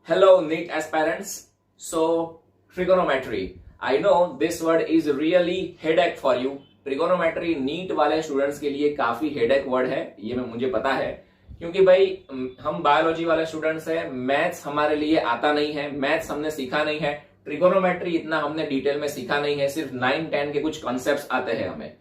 Hello, NEET aspirants. So, trigonometry. I know this word is really headache for you. Trigonometry NEET वाले students के लिए काफी headache word है, ये मुझे पता है, क्योंकि भाई हम बायोलॉजी वाले स्टूडेंट्स हैं, मैथ्स हमारे लिए आता नहीं है, मैथ्स हमने सीखा नहीं है, ट्रिगोनोमेट्री इतना हमने डिटेल में सीखा नहीं है, सिर्फ 9-10 के कुछ कॉन्सेप्ट्स आते हैं हमें।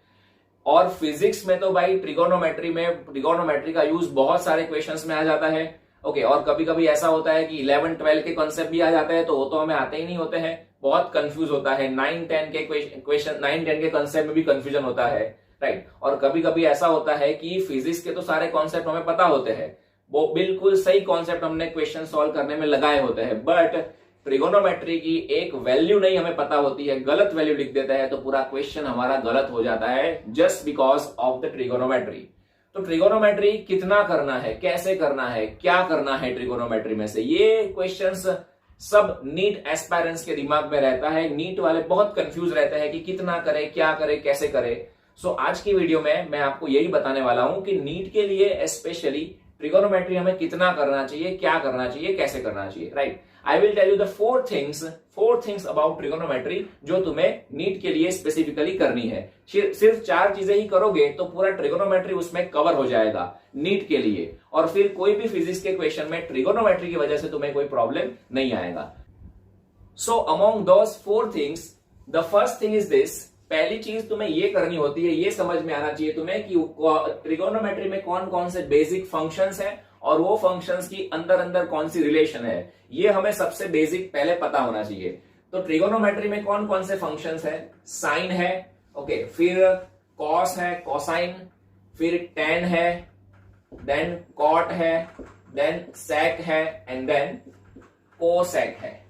और फिजिक्स में तो भाई ट्रिगोनोमेट्री का यूज बहुत सारे क्वेश्चंस में आ जाता है। ओके, और कभी कभी ऐसा होता है कि 11-12 के कॉन्सेप्ट भी आ जाते हैं, तो वो तो हमें आते ही नहीं होते हैं, बहुत कंफ्यूज होता है। 9-10 के क्वेश्चन 9-10 के कॉन्सेप्ट में भी कंफ्यूजन होता है, राइट। और कभी कभी ऐसा होता है कि फिजिक्स के तो सारे कॉन्सेप्ट हमें पता होते हैं, वो बिल्कुल सही कॉन्सेप्ट हमने क्वेश्चन सॉल्व करने में लगाए होते हैं, बट ट्रिगोनोमेट्री की एक वैल्यू नहीं हमें पता होती है, गलत वैल्यू लिख देता है, तो पूरा क्वेश्चन हमारा गलत हो जाता है just because of the trigonometry. तो ट्रिगोनोमेट्री कितना करना है, कैसे करना है, क्या करना है ट्रिगोनोमेट्री में से, ये क्वेश्चंस सब नीट एस्पायरेंट्स के दिमाग में रहता है। नीट वाले बहुत कंफ्यूज रहते हैं कि कितना करे, क्या करे, कैसे करे। सो आज की वीडियो में मैं आपको यही बताने वाला हूं कि नीट के लिए स्पेशली ट्रिगोनोमेट्री हमें कितना करना चाहिए, क्या करना चाहिए, कैसे करना चाहिए, right. I will tell you the four things about trigonometry जो तुम्हें नीट के लिए स्पेसिफिकली करनी है। सिर्फ 4 चीजें ही करोगे तो पूरा ट्रिगोनोमेट्री उसमें कवर हो जाएगा नीट के लिए, और फिर कोई भी फिजिक्स के क्वेश्चन में ट्रिगोनोमेट्री की वजह से तुम्हें कोई प्रॉब्लम नहीं आएगा। So among those 4 things, the first thing is this. पहली चीज तुम्हें ये करनी होती है, ये समझ में आना चाहिए तुम्हें कि ट्रिगोनोमेट्री में कौन कौन से बेसिक फंक्शंस हैं और वो फंक्शंस की अंदर अंदर कौन सी रिलेशन है, ये हमें सबसे बेसिक पहले पता होना चाहिए। तो ट्रिगोनोमेट्री में कौन कौन से फंक्शंस है, साइन है, ओके, फिर कॉस है, कोसाइन, फिर टेन है, देन कॉट है, देन सेक है, एंड देन कोसेक है,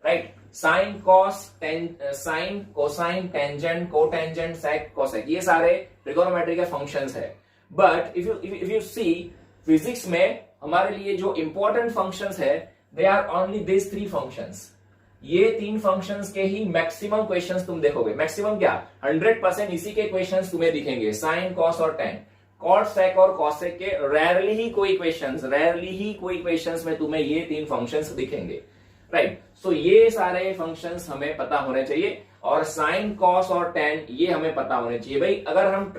right. Sine, cos, sine, cosine, tangent, cotangent, sec, cosec, ये सारे ट्रिगोनोमेट्री के फंक्शंस है। But if you see physics में हमारे लिए जो इंपॉर्टेंट फंक्शंस है, they are only this 3 functions. ये 3 फंक्शंस के ही मैक्सिमम क्वेश्चंस तुम देखोगे। मैक्सिमम क्या, 100% इसी के क्वेश्चंस तुम्हें दिखेंगे, साइन, कॉस और टेन। कॉट, सेक और कॉसेक के रेयरली ही कोई क्वेश्चंस में तुम्हें ये 3 फंक्शंस दिखेंगे, राइट। सो ये सारे फंक्शंस हमें पता होने चाहिए, और साइन, कॉस और टेन ये हमें पता होने चाहिए। भाई अगर हम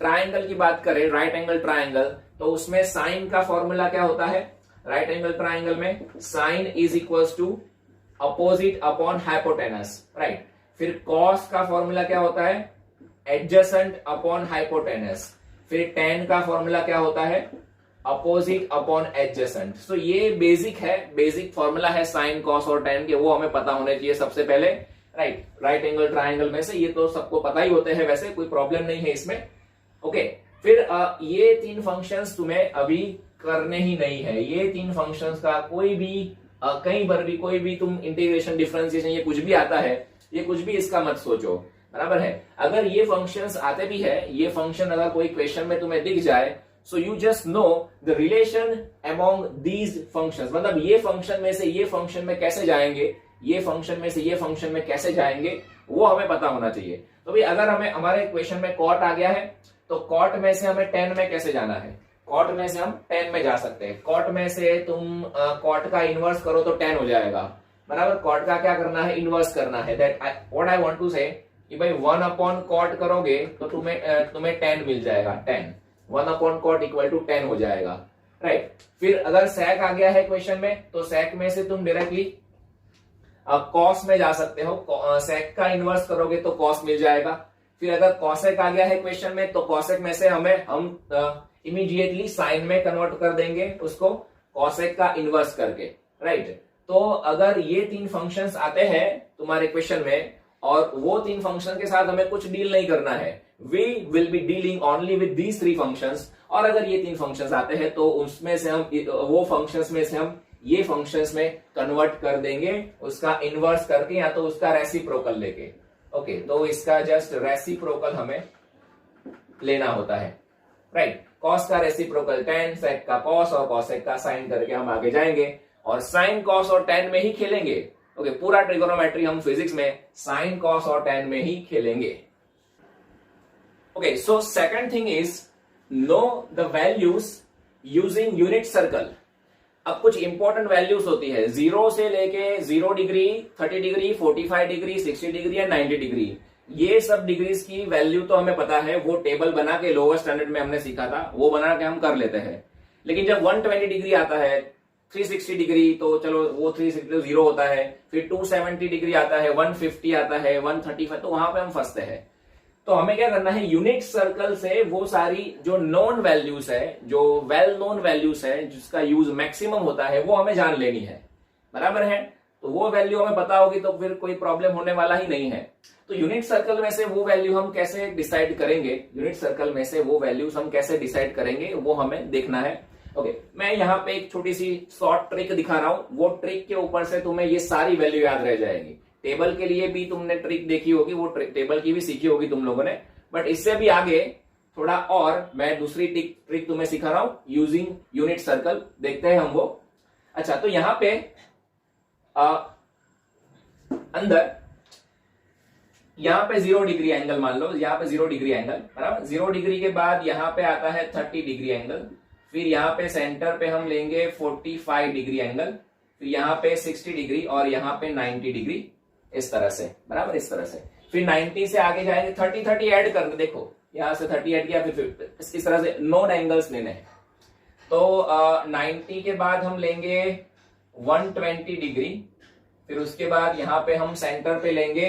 ट्रायंगल की बात करें, राइट एंगल ट्रायंगल, तो उसमें साइन का फॉर्मूला क्या होता है, राइट एंगल ट्रायंगल में sine is equals to opposite upon hypotenuse, right. फिर कॉस का फॉर्मूला क्या होता है, एडजेसेंट अपॉन हाइपोटेनस। फिर टेन का फॉर्मूला क्या होता है, अपोजिट अपॉन एडजेसेंट। सो ये बेसिक फॉर्मूला है साइन, कॉस और टेन के, वो हमें पता होने चाहिए सबसे पहले, राइट। राइट एंगल ट्रायंगल में से ये तो सबको पता ही होते हैं, वैसे कोई प्रॉब्लम नहीं है इसमें, ओके। फिर ये 3 फंक्शंस तुम्हें अभी करने ही नहीं है। ये 3 फंक्शंस का कोई भी कहीं पर भी कोई भी तुम इंटीग्रेशन, डिफरेंशिएशन, ये कुछ भी आता है, ये कुछ भी इसका मत सोचो, बराबर है। अगर ये फंक्शंस आते भी है, ये फंक्शन अगर कोई क्वेश्चन में तुम्हें दिख जाए, so you just know the relation among these functions, मतलब ये फंक्शन में से ये फंक्शन में कैसे जाएंगे, ये फंक्शन में से ये फंक्शन में कैसे जाएंगे, वो हमें पता होना चाहिए। तो भाई अगर हमें हमारे क्वेश्चन में कॉट आ गया है, तो कॉट में से हमें 10 में कैसे जाना है, कॉट में से हम 10 में जा सकते हैं। कॉट में से तुम कॉट का इनवर्स करो तो 10 हो जाएगा, बराबर। कॉट का क्या करना है, इनवर्स करना है। That what I want to say कि भाई 1 अपॉन कॉट करोगे तो तुम्हें 10 मिल जाएगा, 10 1 अपॉन कॉट इक्वल टू 10 हो जाएगा, राइट। फिर अगर सेक आ गया है क्वेश्चन में, तो सेक में से तुम डायरेक्टली कॉस में जा सकते हो, सेक का इनवर्स करोगे तो कॉस मिल जाएगा। फिर अगर कॉसेक आ गया है क्वेश्चन में, तो कॉसेक में से हम इमीडिएटली साइन में कन्वर्ट कर देंगे उसको, कॉसेक का इनवर्स करके, राइट। तो अगर ये 3 फंक्शंस आते हैं तुम्हारे क्वेश्चन में, और वो 3 फंक्शन के साथ हमें कुछ डील नहीं करना है, we will be dealing only with these 3 functions. और अगर ये 3 फंक्शंस आते हैं तो उसमें से हम वो फंक्शंस में से हम ये फंक्शंस में कन्वर्ट कर देंगे, उसका इनवर्स करके या तो उसका रेसिप्रोकल लेके, ओके। तो इसका जस्ट रेसिप्रोकल हमें लेना होता है, राइट। कॉस का रेसिप्रोकल 10, सेक का कॉस और कॉसेक का साइन करके हम आगे जाएंगे, और साइन, कॉस और टेन में ही खेलेंगे, ओके। पूरा ट्रिगोनोमेट्री हम फिजिक्स में साइन, कॉस और टेन में ही खेलेंगे, okay. So second thing is know the values using unit circle. अब कुछ इंपॉर्टेंट वैल्यूज होती है, 0 से लेके 0 डिग्री, 30 डिग्री, 45 डिग्री, 60 डिग्री या 90 डिग्री, ये सब डिग्रीज की वैल्यू तो हमें पता है, वो टेबल बना के लोअर स्टैंडर्ड में हमने सीखा था, वो बना के हम कर लेते हैं। लेकिन जब 120 डिग्री आता है, 360 डिग्री, तो चलो वो 360 0 होता है, फिर 270 डिग्री आता है, 150 आता है, 135, तो वहां पे हम फंसते हैं। तो हमें क्या करना है, यूनिट सर्कल से वो सारी जो नोन वैल्यूज है, जो वेल नोन वैल्यूज है, जिसका यूज मैक्सिमम होता है, वो हमें जान लेनी है, बराबर है। तो वो वैल्यू हमें पता होगी तो फिर कोई प्रॉब्लम होने वाला ही नहीं है। तो यूनिट सर्कल में से वो वैल्यू हम कैसे डिसाइड करेंगे, यूनिट सर्कल में से वो वैल्यूज हम कैसे डिसाइड करेंगे, वो हमें देखना है। ओके, मैं यहाँ पे एक छोटी सी शॉर्ट ट्रिक दिखा रहा हूं, वो ट्रिक के ऊपर से तुम्हें ये सारी वैल्यू याद रह जाएगी। टेबल के लिए भी तुमने ट्रिक देखी होगी, वो टेबल की भी सीखी होगी तुम लोगों ने, बट इससे भी आगे थोड़ा और मैं दूसरी ट्रिक तुम्हें सिखा रहा हूं यूजिंग यूनिट सर्कल। देखते हैं हम वो। अच्छा, तो यहां पे अंदर यहां पे 0 डिग्री एंगल मान लो, यहां पे 0 डिग्री एंगल, बराबर। 0 डिग्री के बाद यहां पे आता है 30 डिग्री एंगल, फिर यहां पे सेंटर पे हम लेंगे 45 डिग्री एंगल, फिर यहां पे 60 डिग्री और यहां पे 90 डिग्री, इस तरह से, बराबर, इस तरह से। फिर 90 से आगे जाएंगे, 30 ऐड करके देखो, यहां से 30 ऐड किया, फिर इस तरह से नोन एंगल्स लेने हैं। तो 90 के बाद हम लेंगे 120 डिग्री, फिर उसके बाद यहां पे हम सेंटर पे लेंगे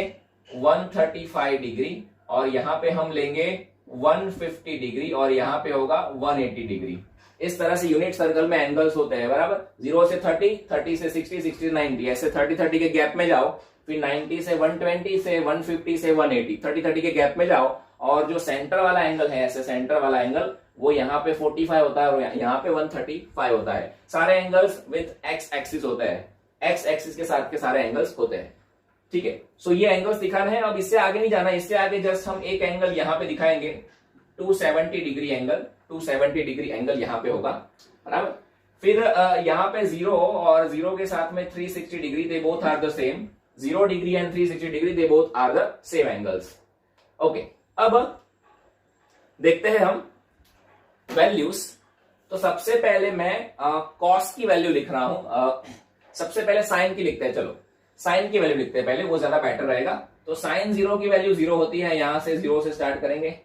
135 डिग्री और यहां पे हम लेंगे 150 डिग्री और यहां पे होगा 180 डिग्री। इस तरह से यूनिट सर्कल में एंगल्स होते हैं, बराबर। 0 से 30, 30 से 60, 60 से 90, ऐसे 30 के गैप में जाओ, फिर 90 से 120 से 150 से 180, 30 के गैप में जाओ, और जो सेंटर वाला एंगल है, ऐसे सेंटर वाला एंगल, वो यहाँ पे 45 होता है और यहाँ पे 135 होता है। सारे एंगल्स विद एक्स एक्सिस होते हैं, एक्स एक्सिस के साथ के सारे एंगल्स होते हैं, ठीक है। सो ये एंगल्स दिखाना है। अब इससे आगे नहीं जाना, इससे आगे जस्ट हम एक एंगल यहाँ पे दिखाएंगे, 270 डिग्री एंगल, 270 डिग्री एंगल यहाँ पे होगा, बराबर। फिर यहाँ पे 0 और 0 के साथ में 360 degree, they both are the same. 0 degree and 360 degree, they both are the same angles. Okay, अब देखते हैं हम वैल्यूज। तो सबसे पहले मैं कॉस की वैल्यू लिख रहा हूं, सबसे पहले साइन की लिखते हैं। चलो साइन की वैल्यू लिखते हैं पहले, वो ज्यादा बेटर रहेगा। तो साइन 0 की वैल्यू 0 होती है, यहां से 0 से स्टार्ट करेंगे।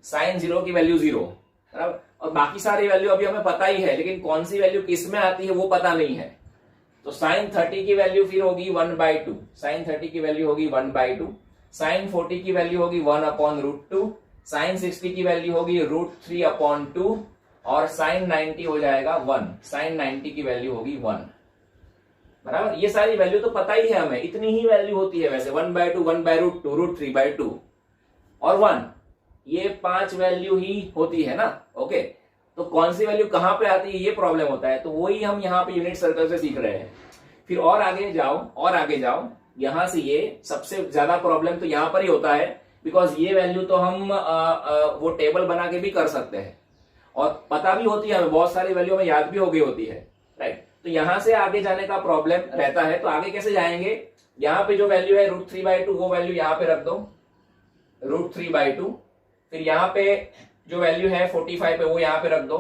साइन 0 की वैल्यू 0, बराबर। और बाकी सारी वैल्यू अभी हमें पता ही है, लेकिन कौन सी वैल्यू किस में आती है वो पता नहीं है। तो साइन 30 की वैल्यू फिर होगी 1/2, साइन 30 की वैल्यू होगी 1/2। साइन 40 की वैल्यू होगी 1/√2। साइन 60 की वैल्यू होगी √3/2 और साइन 90 हो जाएगा 1। साइन 90 की वैल्यू होगी 1, बराबर। ये सारी वैल्यू तो पता ही है हमें, इतनी ही वैल्यू होती है वैसे, 1/2, 1/√2, √3/2 और 1, ये 5 वैल्यू ही होती है ना। ओके, तो कौन सी वैल्यू कहां पे आती है ये प्रॉब्लम होता है, तो वही हम यहाँ पे यूनिट सर्कल से सीख रहे हैं। फिर और आगे जाओ, और आगे जाओ, यहां से ये सबसे ज्यादा प्रॉब्लम तो यहां पर ही होता है, बिकॉज ये वैल्यू तो हम वो टेबल बना के भी कर सकते हैं और पता भी होती है हमें, बहुत सारी वैल्यू हमें याद भी हो गई होती है, राइट। तो यहां से आगे जाने का प्रॉब्लम रहता है। तो आगे कैसे जाएंगे, यहां पे जो वैल्यू है √3/2, वो वैल्यू यहां पे रख दो, √3/2। फिर यहां पे जो वैल्यू है 45 पे, वो यहां पे रख दो।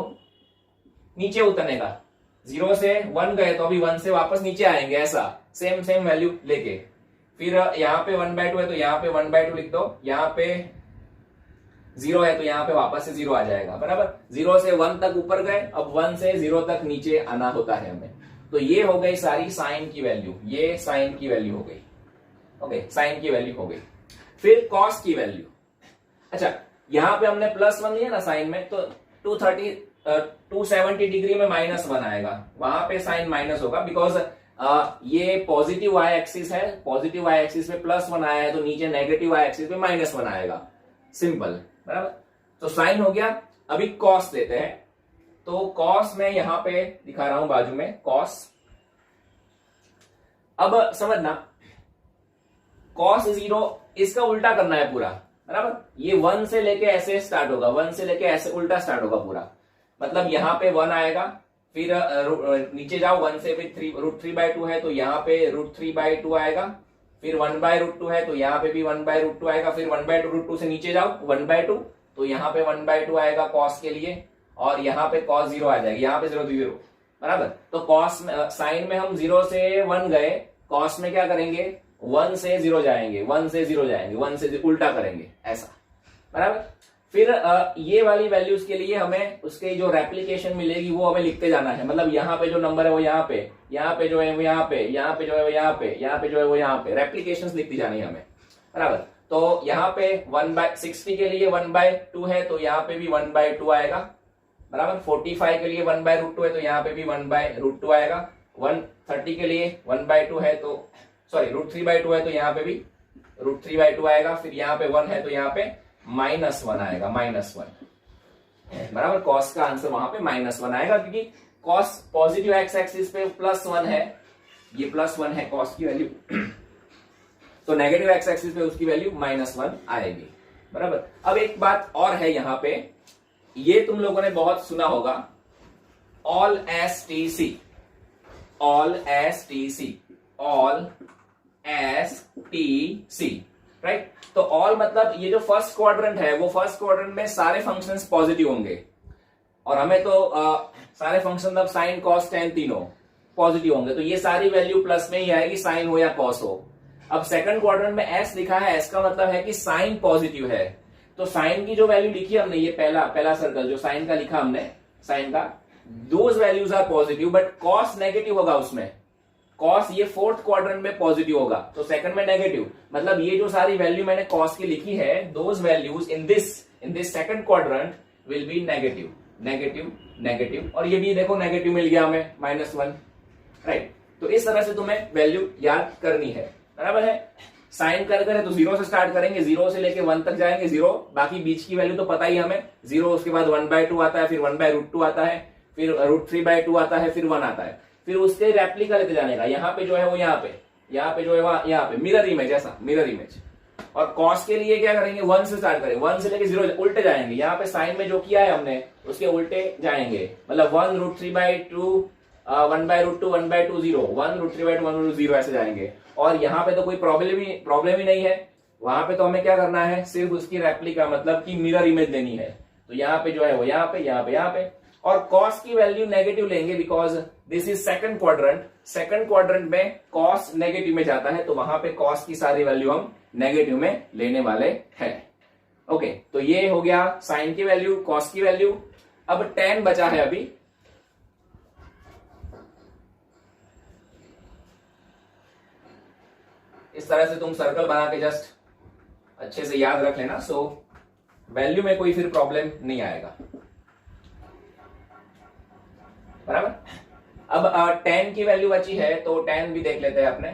नीचे उतरने का, 0 से 1 गए तो अभी 1 से वापस नीचे आएंगे, ऐसा सेम सेम वैल्यू लेके। फिर यहाँ पे 1/2 है तो यहाँ पे 1/2 लिख दो, यहाँ पे 0 है तो यहाँ पे वापस से 0 आ जाएगा, बराबर। 0 से 1 तक ऊपर गए, अब 1 से 0 तक नीचे आना होता है हमें। तो ये हो गई सारी साइन की वैल्यू, ये साइन की वैल्यू हो गई। ओके, साइन की वैल्यू हो गई। फिर कॉस की वैल्यू, अच्छा यहां पे हमने +1 लिया ना साइन में, तो 270 डिग्री में -1 आएगा, वहां पे साइन माइनस होगा, बिकॉज ये पॉजिटिव वाई एक्सिस है, पॉजिटिव वाई एक्सिस पे +1 आया है तो नीचे नेगेटिव वाई एक्सिस पे -1 आएगा, सिंपल, बराबर। तो साइन हो गया। अभी कॉस लेते हैं, तो कॉस में यहां पे दिखा रहा हूं बाजू में कॉस। अब समझना, कॉस 0 इसका उल्टा करना है पूरा, बराबर। ये 1 से लेके ऐसे स्टार्ट होगा, 1 से लेके ऐसे उल्टा स्टार्ट होगा पूरा, मतलब यहां पे 1 आएगा, फिर नीचे जाओ 1 से, फिर √3/2 है तो यहाँ पे √3/2 आएगा, फिर 1/√2 है तो यहाँ पे भी 1/√2 आएगा, फिर 1/√2 से नीचे जाओ 1/2 तो यहाँ पे 1/2 आएगा कॉस के लिए, और यहाँ पे cos 0 आ जाएगी, यहाँ पे 0 तो 0, बराबर। तो कॉस में, साइन में हम 0 से 1 गए, कॉस में क्या करेंगे 1 से 0 जाएंगे, 1 से 0 जाएंगे, 1 से उल्टा करेंगे ऐसा, बराबर। फिर ये वाली वैल्यूज के लिए हमें उसके जो रेप्लीकेशन मिलेगी वो हमें लिखते जाना है, मतलब यहाँ पे जो नंबर है वो यहाँ पे, यहाँ पे जो है वो यहाँ पे, यहाँ पे जो है वो यहाँ पे, यहाँ पे जो है वो यहाँ पे, रेप्लीकेशन लिखती जानी है हमें, बराबर। तो यहाँ पे 1/60 के लिए 1/2 है तो यहाँ पे भी 1/2 आएगा, बराबर। 45 के लिए 1/√2 है तो यहाँ पे भी 1/√2 आएगा। 130 के लिए 1/2 है तो सॉरी √3/2 है तो यहाँ पे भी √3/2 आएगा। फिर यहाँ पे 1 है तो यहाँ पे -1 आएगा, -1, बराबर। कॉस का आंसर वहां पे -1 आएगा, क्योंकि कॉस पॉजिटिव एक्स एक्सिस पे +1 है, ये +1 है कॉस की वैल्यू, तो नेगेटिव एक्स एक्सिस पे उसकी वैल्यू -1 आएगी, बराबर। अब एक बात और है यहाँ पे, ये तुम लोगों ने बहुत सुना होगा, all STC, all STC, all STC, right. तो ऑल मतलब ये जो फर्स्ट क्वाड्रेंट है वो फर्स्ट क्वाड्रेंट में सारे फंक्शंस पॉजिटिव होंगे, और हमें तो सारे फंक्शन मतलब साइन कॉस टेन तीनों पॉजिटिव होंगे, तो ये सारी वैल्यू प्लस में ही आएगी, साइन हो या कॉस हो। अब सेकंड क्वाड्रेंट में एस लिखा है, एस का मतलब है कि साइन पॉजिटिव है, तो साइन की जो वैल्यू लिखी हमने, ये पहला सर्कल जो साइन का लिखा हमने, साइन का, those values are positive, but cos negative होगा उसमें, कॉस ये फोर्थ क्वाड्रेंट में पॉजिटिव होगा, तो सेकंड में नेगेटिव, मतलब ये जो सारी वैल्यू मैंने कॉस की लिखी है, those values in this second quadrant will be negative, negative, negative, और ये भी देखो नेगेटिव मिल गया हमें -1, राइट। तो इस तरह से तुम्हें वैल्यू याद करनी है, बराबर है। साइन कर है तो 0 से स्टार्ट करेंगे, 0 से लेके 1 तक जाएंगे 0, बाकी बीच की वैल्यू तो पता ही हमें, 0 उसके बाद 1/2 आता है, फिर 1/√2 आता है, फिर √3/2 आता है, फिर 1 आता है, फिर उसके रेप्लिका लेते जाने का, यहाँ पे जो है वो यहाँ पे, यहाँ पे जो है वहां यहाँ पे, मिरर इमेज, ऐसा मिरर इमेज। और कॉस के लिए क्या करेंगे, 1 से स्टार्ट करेंगे, 1 से लेके 0 उल्टे जाएंगे, यहाँ पे साइन में जो किया है हमने उसके उल्टे जाएंगे, मतलब 1√3/2 1/√2 1/2 0, 1√3/2 1/2 ऐसे जाएंगे। और यहाँ पे तो कोई प्रॉब्लम ही नहीं है, वहां पे तो हमें क्या करना है, सिर्फ उसकी रेप्लिका मतलब की मिरर इमेज लेनी है, तो यहाँ पे जो है वो यहाँ पे, यहाँ पे, यहाँ पे। और कॉस की वैल्यू नेगेटिव लेंगे, because this is second quadrant, second quadrant में कॉस नेगेटिव में जाता है, तो वहां पे कॉस की सारी वैल्यू हम नेगेटिव में लेने वाले हैं। ओके, तो ये हो गया साइन की वैल्यू, कॉस की वैल्यू। अब tan बचा है अभी, इस तरह से तुम सर्कल बना के जस्ट अच्छे से याद रख लेना, सो वैल्यू में कोई फिर प्रॉब्लम नहीं आएगा, बराबर। अब tan की वैल्यू बची है तो tan भी देख लेते हैं अपने।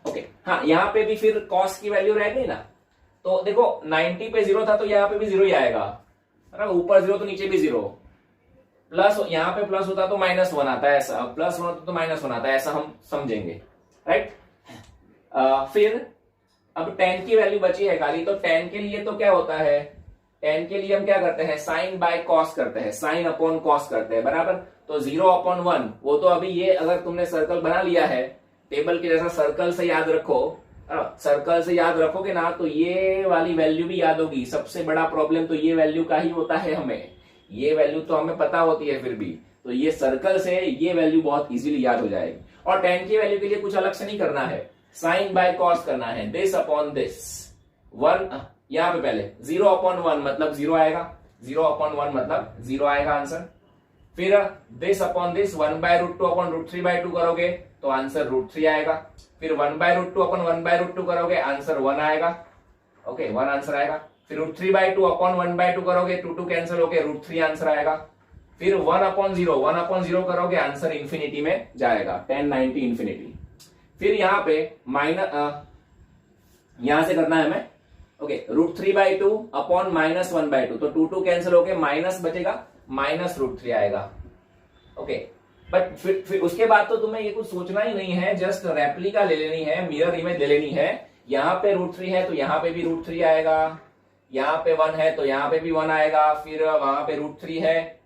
ओके, हाँ, यहां पे भी फिर cos की वैल्यू रह गई ना, तो देखो 90 पे 0 था तो यहाँ पे भी 0 ही आएगा, है ना, ऊपर 0 तो नीचे भी 0, प्लस यहाँ पे प्लस होता तो -1 आता है, ऐसा प्लस होता तो -1 आता है, ऐसा हम समझेंगे, राइट। फिर अब tan की वैल्यू बची है खाली, तो tan के लिए तो क्या होता है, tan के लिए हम क्या करते हैं, साइन बाय कॉस करते हैं, साइन अपॉन कॉस करते हैं, बराबर। तो 0/1, वो तो अभी ये अगर तुमने सर्कल बना लिया है टेबल के जैसा, सर्कल से याद रखो, सर्कल से याद रखोगे ना तो ये वाली वैल्यू भी याद होगी। सबसे बड़ा प्रॉब्लम तो ये वैल्यू का ही होता है, हमें ये वैल्यू तो हमें पता होती है, फिर भी तो ये सर्कल से ये वैल्यू बहुत इजीली याद हो जाएगी। और tan की वैल्यू के लिए कुछ अलग से नहीं करना है, साइन बाय कॉस करना है, दिस अपॉन दिस, 1 यहाँ पे पहले 0/1 मतलब 0 आएगा, 0/1 मतलब 0 आएगा आंसर। फिर दिस अपॉन दिस 1/√2 अपॉन √3/2 करोगे तो आंसर √3 आएगा। फिर 1/√2 अपॉन 1/√2 करोगे आंसर 1 आएगा, ओके 1 आंसर आएगा। फिर √3/2 अपॉन 1/2 करोगे 2 कैंसिल होके √3 आंसर आएगा। फिर 1/0 करोगे आंसर इंफिनिटी में जाएगा, 1090 इंफिनिटी। फिर यहाँ पे यहां से करना है हमें, ओके √3/2 अपॉन -1/2, तो 2 कैंसिल होके माइनस बचेगा, -√3 आएगा, ओके। बट फिर उसके बाद तो तुम्हें ये कुछ सोचना ही नहीं है, जस्ट रेप्लिका ले लेनी है, मिरर इमेज ले लेनी है। यहाँ पे √3 है तो यहाँ पे भी √3 आएगा, यहाँ पे 1 है तो यहाँ पे भी 1 आएगा, फिर वहां पे √3 है,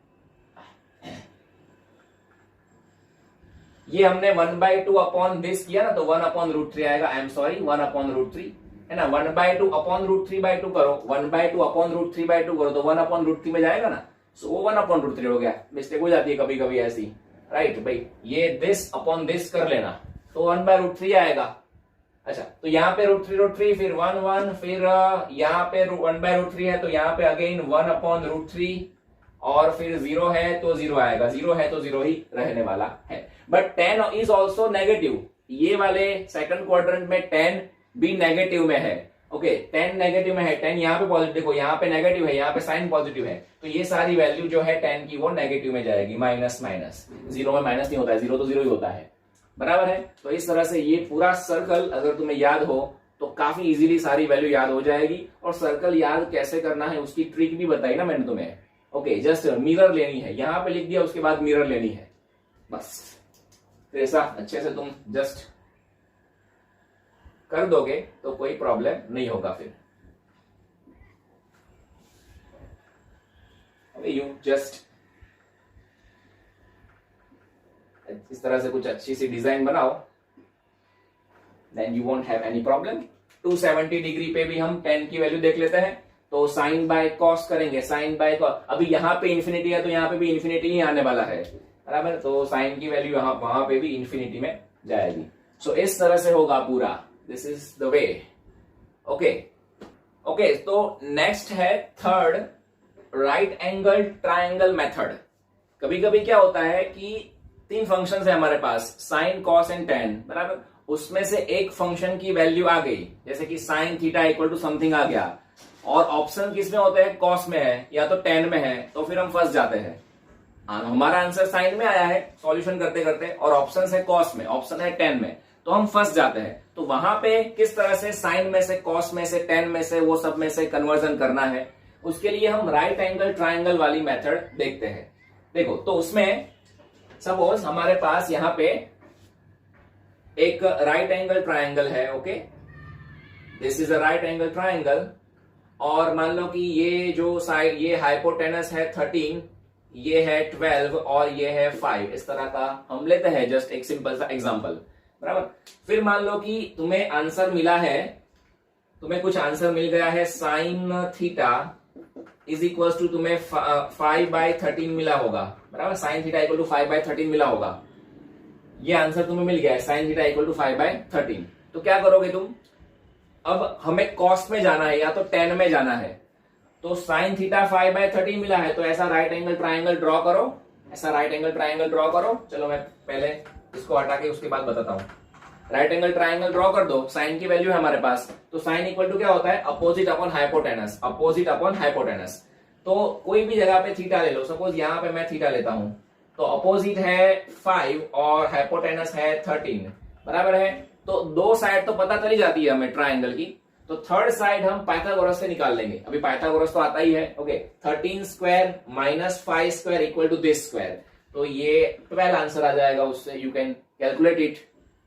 ये हमने 1/2 अपॉन दिस किया ना तो 1/√3 आएगा, आई एम सॉरी 1/√3 है ना, 1/2 अपॉन √3/2 करो, 1/2 अपॉन √3/2 करो तो 1/√3 में जाएगा ना, सो वो 1/√3 हो गया। मिस्टेक हो जाती है कभी कभी ऐसी, राइट भाई, ये दिस अपॉन दिस कर लेना तो 1/√3 आएगा। अच्छा, तो यहाँ पे √3 फिर 1 फिर यहाँ पे 1/√3 है तो यहाँ पे अगेन 1/√3 और फिर 0 है तो 0 आएगा, 0 है तो 0 ही रहने वाला है। बट 10 इज ऑल्सो नेगेटिव, ये वाले सेकंड क्वाड्रेंट में 10 भी नेगेटिव में है। ओके, 10 नेगेटिव में है, 10 यहाँ पे पॉजिटिव, देखो यहाँ पे नेगेटिव है, यहाँ पे साइन पॉजिटिव है, तो ये सारी वैल्यू जो है 10 की वो नेगेटिव में जाएगी, माइनस माइनस। 0 में माइनस नहीं होता है, 0 तो 0 ही होता है, बराबर है। तो इस तरह से ये पूरा सर्कल अगर तुम्हें याद हो तो काफी इजीली सारी वैल्यू याद हो जाएगी। और सर्कल याद कैसे करना है उसकी ट्रिक भी बताई ना मैंने तुम्हें। ओके, जस्ट मिरर लेनी है, यहां पे लिख दिया, उसके बाद मिरर लेनी है, बस। तो ऐसा अच्छे से तुम जस्ट कर दोगे तो कोई प्रॉब्लम नहीं होगा फिर। यू जस्ट इस तरह से कुछ अच्छी सी डिजाइन बनाओ, then you won't have any problem. 270 degree पे भी हम 10 की वैल्यू देख लेते हैं, तो साइन बाय कॉस करेंगे, साइन बाय कॉस। अभी यहाँ पे इन्फिनिटी है तो यहाँ पे भी इन्फिनिटी ही आने वाला है, बराबर। तो साइन की वैल्यू यहाँ वहां पे भी इन्फिनिटी में जाएगी। सो इस तरह से होगा पूरा, this is the way. Okay okay, तो नेक्स्ट है third, right angle triangle method. कभी कभी क्या होता है कि 3 फंक्शंस है हमारे पास, साइन कॉस एंड टेन, बराबर। उसमें से एक फंक्शन की वैल्यू आ गई, जैसे कि sine theta equal to something आ गया, और ऑप्शन किस में होते हैं, कॉस में है या तो टेन में है, तो फिर हम फंस जाते हैं। हमारा आंसर साइन में आया है सॉल्यूशन करते करते, और ऑप्शन है कॉस में, ऑप्शन है टेन में, तो हम फंस जाते हैं। तो वहां पे किस तरह से साइन में से, कॉस में से, टेन में से, वो सब में से कन्वर्जन करना है, उसके लिए हम राइट एंगल ट्राइंगल वाली मेथड देखते हैं। देखो, तो उसमें सपोज हमारे पास यहां पे एक राइट एंगल ट्राइंगल है। Okay, this is a right angle triangle, और मान लो कि ये जो साइड, ये हाइपोटेनस है 13, ये है 12 और ये है 5, इस तरह का हम लेते हैं, जस्ट एक सिंपल सा एग्जांपल, बराबर। फिर मान लो कि तुम्हें आंसर मिला है, तुम्हें कुछ आंसर मिल गया है, sine theta is equal to तुम्हें 5/13 मिला होगा, बराबर। साइन थीटा इक्वल टू 5/13 मिला होगा, ये आंसर तुम्हें मिल गया है, साइन थीटा इक्वल टू 5/13। तो क्या करोगे तुम, अब हमें कॉस में जाना है या तो टेन में जाना है, तो साइन थीटा 5/13 मिला है, तो ऐसा राइट एंगल ट्राइंगल ड्रॉ करो, ऐसा राइट एंगल ट्राइंगल ड्रॉ करो। चलो मैं पहले इसको हटा के उसके बाद बताता हूं। राइट एंगल ट्राइंगल ड्रॉ कर दो, साइन की वैल्यू है हमारे पास, तो साइन इक्वल टू क्या होता है, opposite upon hypotenuse, opposite upon hypotenuse. तो कोई भी जगह पे थीटा ले लो, सपोज यहां पे मैं थीटा लेता हूं, तो अपोजिट है 5 और हाइपोटेनस है 13, बराबर है। तो दो साइड तो पता चली जाती है हमें ट्राइंगल की, तो थर्ड साइड हम पाइथागोरस से निकाल लेंगे। अभी पाइथागोरस तो आता ही है। Okay, 13 square minus 5 square equal to this square, तो ये 12 आंसर आ जाएगा उससे, you can calculate it,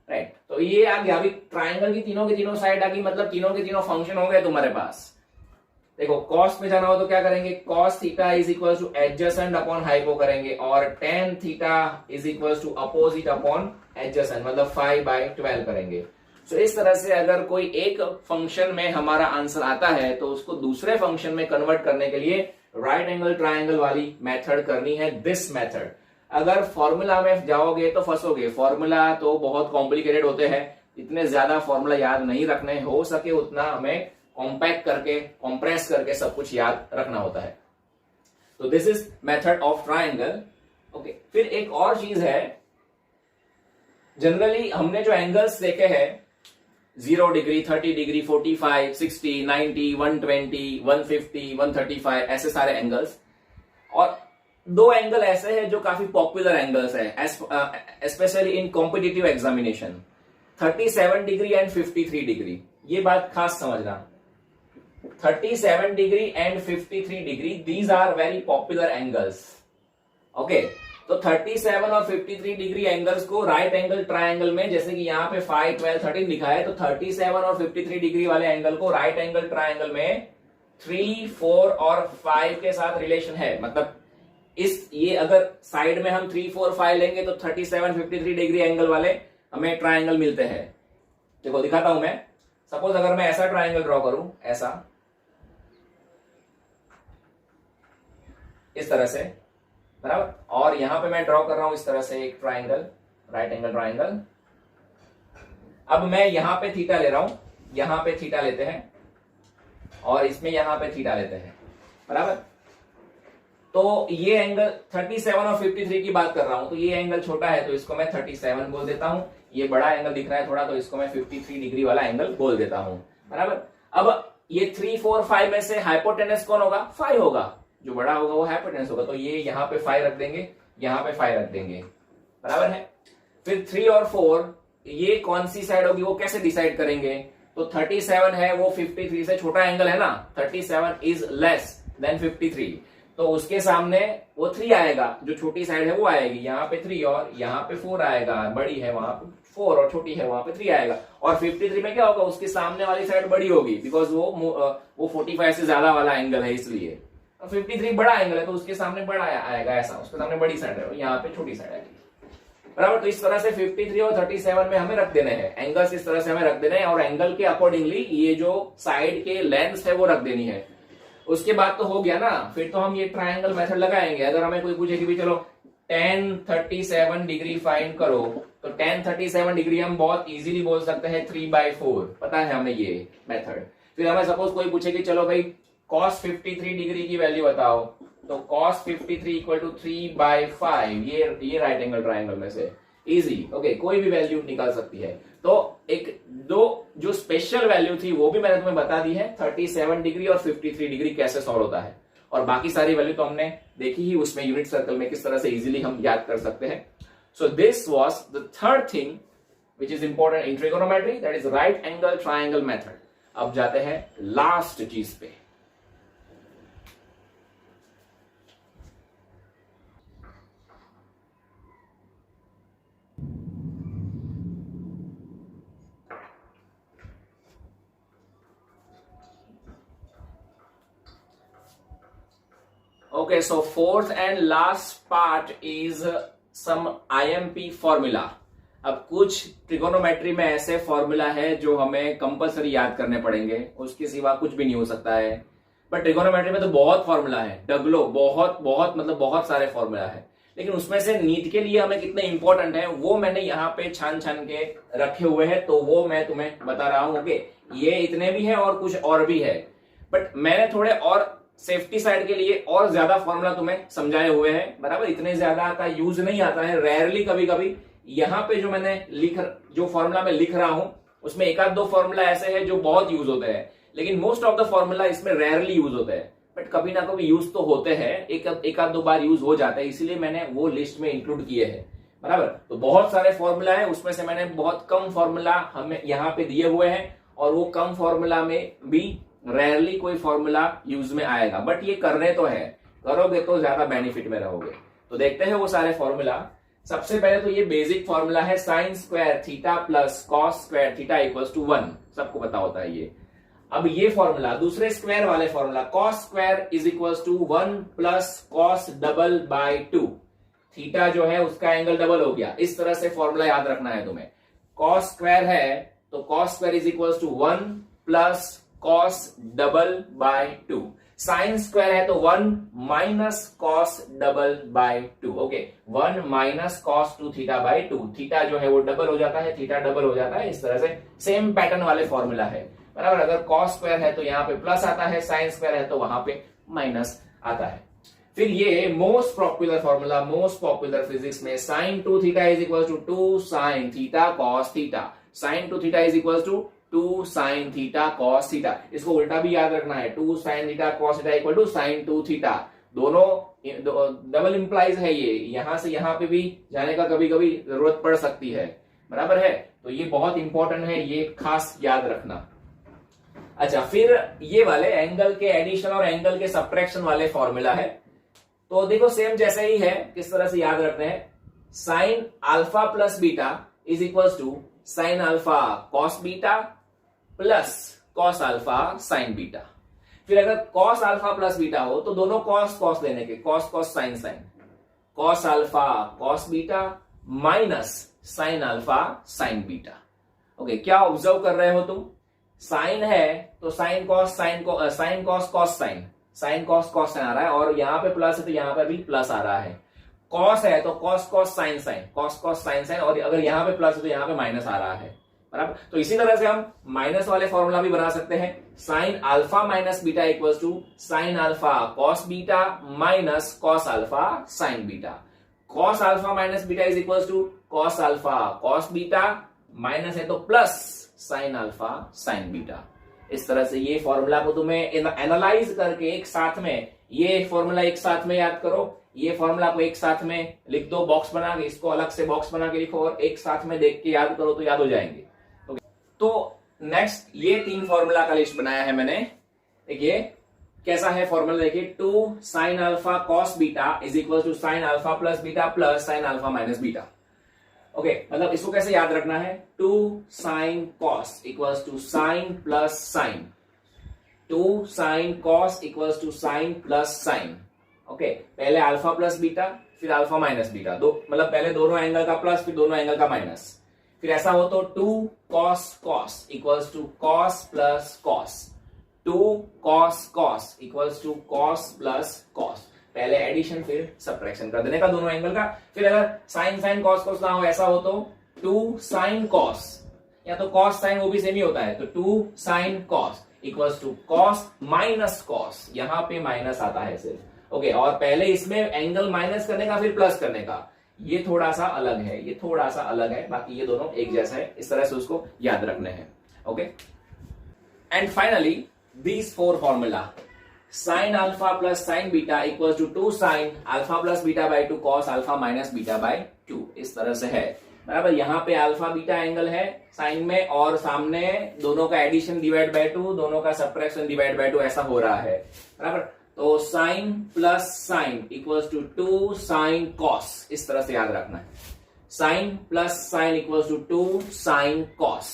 right. तो ये आ गया, अभी ट्राइंगल की तीनों साइड आ गई, मतलब तीनों के तीनों फंक्शन हो गए तुम्हारे पास। देखो, कॉस में जाना हो तो क्या करेंगे, cos theta is equal to adjacent upon hypo करेंगे, और tan theta is equal to opposite upon adjacent, मतलब 5/12 करेंगे। तो इस तरह से अगर कोई एक फंक्शन में हमारा आंसर आता है तो उसको दूसरे फंक्शन में कन्वर्ट करने के लिए राइट एंगल ट्राइंगल वाली मेथड करनी है, दिस मेथड। अगर फॉर्मूला में जाओगे तो फंसोगे, फॉर्मूला तो बहुत कॉम्प्लिकेटेड होते हैं, इतने ज्यादा फॉर्मूला याद नहीं रखने, हो सके उतना हमें कॉम्पैक्ट करके, कॉम्प्रेस करके सब कुछ याद रखना होता है। तो this is method of triangle. Okay, फिर एक और चीज है, जनरली हमने जो एंगल्स देखे हैं 0 डिग्री, 30 डिग्री, 45, 60, 90, 120, 150, 135, ऐसे सारे एंगल्स, और दो एंगल ऐसे हैं जो काफी पॉपुलर एंगल्स हैं, specially in competitive examination, 37 degree and 53 degree. ये बात खास समझना, 37 degree and 53 degree, these are very popular angles. Okay, तो 37 और 53 डिग्री एंगल्स को राइट एंगल ट्राइंगल में, जैसे कि यहाँ पे 5, 12, 13 लिखा है, तो 37 और 53 डिग्री वाले एंगल को राइट एंगल ट्राइंगल में 3, 4 और 5 के साथ रिलेशन है। मतलब ये अगर साइड में हम 3, 4, 5 लेंगे तो 37, 53 डिग्री एंगल वाले हमें ट्राइंगल मिलते हैं। देखो दिखाता हूं मैं, सपोज अगर मैं ऐसा ट्राइंगल ड्रॉ करूं, ऐसा, इस तरह से, बराबर। और यहां पे मैं ड्रॉ कर रहा हूं इस तरह से एक ट्राइंगल, राइट एंगल ट्राइंगल। अब मैं यहां पे थीटा ले रहा हूं, यहां पे थीटा लेते हैं और इसमें यहां पे थीटा लेते हैं, बराबर। तो ये एंगल 37 और 53 की बात कर रहा हूं, तो ये एंगल छोटा है तो इसको मैं 37 बोल देता हूं। ये बड़ा एंगल दिख रहा है थोड़ा, तो इसको मैं 53 डिग्री वाला एंगल बोल देता हूं, बराबर। अब ये 3, 4, 5 में से हाइपोटेनस कौन होगा? 5 होगा, जो बड़ा होगा वो हाइपोटेनस होगा। तो ये यहां पे 5 रख देंगे, यहां पे 5 रख देंगे, बराबर है। फिर 3 और 4 ये कौन सी साइड होगी वो कैसे डिसाइड करेंगे? तो 37 है वो 53 से छोटा एंगल है ना, 37 इज लेस देन 53, तो उसके सामने वो 3 आएगा, जो छोटी साइड है वो आएगी। यहाँ पे 3 और यहाँ पे 4 आएगा, बड़ी है वहां पे 4 और छोटी है वहां पे 3 आएगा। और 53 में क्या होगा? उसके सामने वाली साइड बड़ी होगी, बिकॉज वो 45 से ज्यादा वाला एंगल है इसलिए। 53 बड़ा एंगल है तो उसके सामने बड़ा आएगा, ऐसा उसके सामने बड़ी साइड है, यहाँ पे छोटी साइड आएगी, बराबर। तो इस तरह से 53 और 37 में हमें रख देने हैं एंगल्स, इस तरह से हमें रख देने हैं और एंगल के अकॉर्डिंगली ये जो साइड के लेंथ है वो रख देनी है। उसके बाद तो हो गया ना, फिर तो हम ये ट्रायंगल मेथड लगाएंगे। अगर हमें कोई पूछे कि भी चलो tan 37 डिग्री फाइंड करो, तो tan 37 डिग्री हम बहुत इजीली बोल सकते हैं 3/4, पता है हमें ये मेथड। फिर हमें सपोज कोई पूछे कि चलो भाई cos 53 डिग्री की वैल्यू बताओ, तो cos 53 इक्वल टू 3/5, ये राइट एंगल ट्रायंगल में से इजी, ओके, कोई भी वैल्यू निकाल सकती है। तो एक दो जो स्पेशल वैल्यू थी वो भी मैंने तुम्हें बता दी है, 37 डिग्री और 53 डिग्री कैसे सॉल्व होता है, और बाकी सारी वैल्यू तो हमने देखी ही उसमें यूनिट सर्कल में किस तरह से इजीली हम याद कर सकते हैं। So this was the third thing which is important in trigonometry, that is right angle triangle method. अब जाते हैं लास्ट चीज पे। Okay, so fourth and last part is some IMP formula. अब कुछ ट्रिगोनोमेट्री में ऐसे फॉर्मूला है जो हमें कंपलसरी याद करने पड़ेंगे, उसके सिवा कुछ भी नहीं हो सकता है। बट ट्रिगोनोमेट्री में तो बहुत फॉर्मूला है, डगलो, बहुत बहुत मतलब बहुत सारे फॉर्मूला है, लेकिन उसमें से नीट के लिए हमें कितने इंपॉर्टेंट है वो मैंने यहाँ पे छान छान के रखे हुए हैं, तो वो मैं तुम्हें बता रहा हूं। ओके, ये इतने भी है और कुछ और भी है, बट मैंने थोड़े और सेफ्टी साइड के लिए और ज्यादा फॉर्मूला तुम्हें समझाए हुए हैं, बराबर। इतने ज्यादा का यूज नहीं आता है, रेयरली कभी कभी। यहाँ पे जो मैंने जो फॉर्मूला मैं लिख रहा हूं उसमें एक आध दो फॉर्मूला ऐसे हैं जो बहुत यूज होते हैं, लेकिन मोस्ट ऑफ द फॉर्मूला इसमें रेयरली यूज होते हैं, बट कभी ना कभी यूज तो होते हैं, एक आध दो बार यूज हो जाता है, इसीलिए मैंने वो लिस्ट में इंक्लूड किए हैं, बराबर। तो बहुत सारे फॉर्मूला है, उसमें से मैंने बहुत कम फॉर्मूला हमें यहाँ पे दिए हुए हैं, और वो कम फॉर्मूला में भी रेयरली कोई फॉर्मूला यूज में आएगा, बट ये करने तो है, करोगे तो ज्यादा बेनिफिट में रहोगे। तो देखते हैं वो सारे फॉर्मूला। सबसे पहले तो ये बेसिक फॉर्मूला है sine square theta plus cos square theta equals to 1, सबको पता होता है ये। अब ये फॉर्मूला दूसरे स्क्वायर वाले formula cos square is equals to 1 plus cos double by 2, theta जो है उसका एंगल डबल हो गया, इस तरह से फॉर्मूला याद रखना है तुम्हें। कॉस स्क्वायर है तो cos square is equals to 1 plus cos double by 2, sine square है तो 1 minus cos double by 2, okay, 1 minus cos 2 theta by 2, theta जो है वो डबल हो जाता है, थीटा डबल हो जाता है, इस तरह से सेम पैटर्न वाले फॉर्मूला है, बराबर। अगर cos स्क्वायर है तो यहाँ पे प्लस आता है, साइन स्क्वायर है तो वहां पे माइनस आता है। फिर ये most popular formula, most popular physics में, sine 2 theta is equal to 2 sine theta cos theta, sine 2 theta is equal to 2 sine theta cos theta. इसको उल्टा भी याद रखना है, 2 sine theta cos theta equal to sine 2 theta, दोनों double implies है ये, यहां से यहां पे भी जाने का कभी कभी जरूरत पड़ सकती है, बराबर है। तो ये बहुत इंपॉर्टेंट है, ये खास याद रखना। अच्छा, फिर ये वाले एंगल के एडिशन और एंगल के सब्ट्रैक्शन वाले फॉर्मूला है, तो देखो सेम जैसे ही है, किस तरह से याद रखते हैं। Sine alpha plus beta is equals to sine alpha cos beta plus cos alpha sine beta. फिर अगर कॉस अल्फा प्लस बीटा हो तो दोनों कॉस कॉस लेने के, cos cos sine sine, cos alpha cos beta minus sine alpha sine beta. Okay, क्या observe कर रहे हो तुम? साइन है तो sine cos cos sine, sine cos cos sine आ रहा है, और यहाँ पे प्लस है तो यहाँ पे भी प्लस आ रहा है। कॉस है तो cos cos sine sine, cos cos sine sine, और अगर यहाँ पे प्लस है तो यहाँ पे माइनस आ रहा है, बराबर। तो इसी तरह से हम माइनस वाले फॉर्मूला भी बना सकते हैं। Sine alpha minus beta equals to sine alpha cos beta minus cos alpha sine beta. Cos alpha minus beta is equals to cos alpha cos beta, minus है तो plus sine alpha sine beta. इस तरह से ये formula को तुम्हें analyse करके एक साथ में, ये फॉर्मूला एक साथ में याद करो, ये फॉर्मूला को एक साथ में लिख दो, बॉक्स बना के, इसको अलग से बॉक्स बना के लिखो और एक साथ में देख के याद करो तो याद हो जाएंगे। तो नेक्स्ट ये 3 फॉर्मूला का लिस्ट बनाया है मैंने। देखिए कैसा है फॉर्मूला, देखिए 2 sine alpha cos beta is equal to sine alpha plus beta plus sine alpha minus beta. Okay, मतलब इसको कैसे याद रखना है, 2 sine cos equals to sine plus sine, 2 sine cos equals to sine plus sine. Okay, पहले alpha plus beta फिर alpha minus beta, दो मतलब पहले दोनों एंगल का प्लस फिर दोनों एंगल का माइनस। फिर ऐसा हो तो 2 cos cos equals to cos plus cos, 2 cos cos equals to cos plus cos। पहले एडिशन फिर सब्ट्रैक्शन कर देने का दोनों एंगल का। फिर अगर साइन साइन cos cos ना हो, ऐसा हो तो 2 साइन cos, या तो cos साइन वो भी सेम ही होता है, तो 2 sine cos equals to cos minus cos, यहां पे माइनस आता है सिर्फ। ओके, और पहले इसमें एंगल माइनस करने का फिर प्लस करने का, ये थोड़ा सा अलग है, ये थोड़ा सा अलग है, बाकी ये दोनों एक जैसा है। इस तरह से उसको याद रखने हैं। Okay, and finally these 4 formula, sine alpha plus sine beta equal to 2 sine alpha plus beta by 2 cos alpha minus beta by 2। इस तरह से है, बराबर। यहाँ पे अल्फा बीटा एंगल है साइन में, और सामने दोनों का एडिशन डिवाइड बाय 2, दोनों का सब्ट्रैक्शन डिवाइड बाय 2 ऐसा हो रहा है, बराबर। तो sine plus sine equals to 2 sine cos, इस तरह से याद रखना है। Sine plus sine equals to 2 sine cos,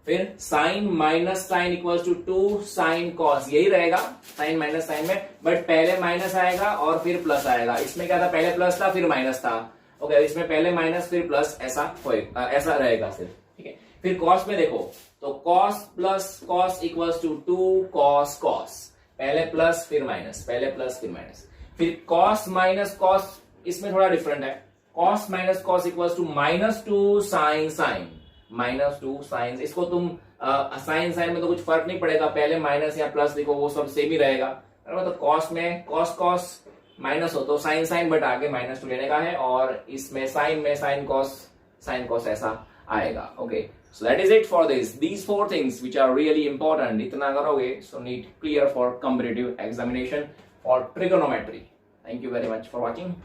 फिर sine minus sine equals to 2 sine cos, यही रहेगा साइन माइनस साइन में, बट पहले माइनस आएगा और फिर प्लस आएगा। इसमें क्या था, पहले प्लस था फिर माइनस था। ओके, इसमें पहले माइनस फिर प्लस, ऐसा रहेगा सिर्फ, ठीक है। फिर कॉस में देखो तो cos plus cos equals to 2 cos cos, पहले प्लस फिर माइनस, पहले प्लस फिर माइनस। फिर कॉस माइनस कॉस, इसमें थोड़ा डिफरेंट है, cos minus cos equals to -2 sine sine, -2 sine. इसको तुम साइन साइन में तो कुछ फर्क नहीं पड़ेगा, पहले माइनस या प्लस देखो वो सब सेम ही रहेगा। तो कॉस में कॉस कॉस माइनस हो तो साइन साइन, बट आगे -2 लेने का है, और इसमें साइन में साइन कॉस ऐसा आएगा। Okay, so that is it for these 4 things which are really important. इतना करोगे so need clear for competitive examination for trigonometry. Thank you very much for watching.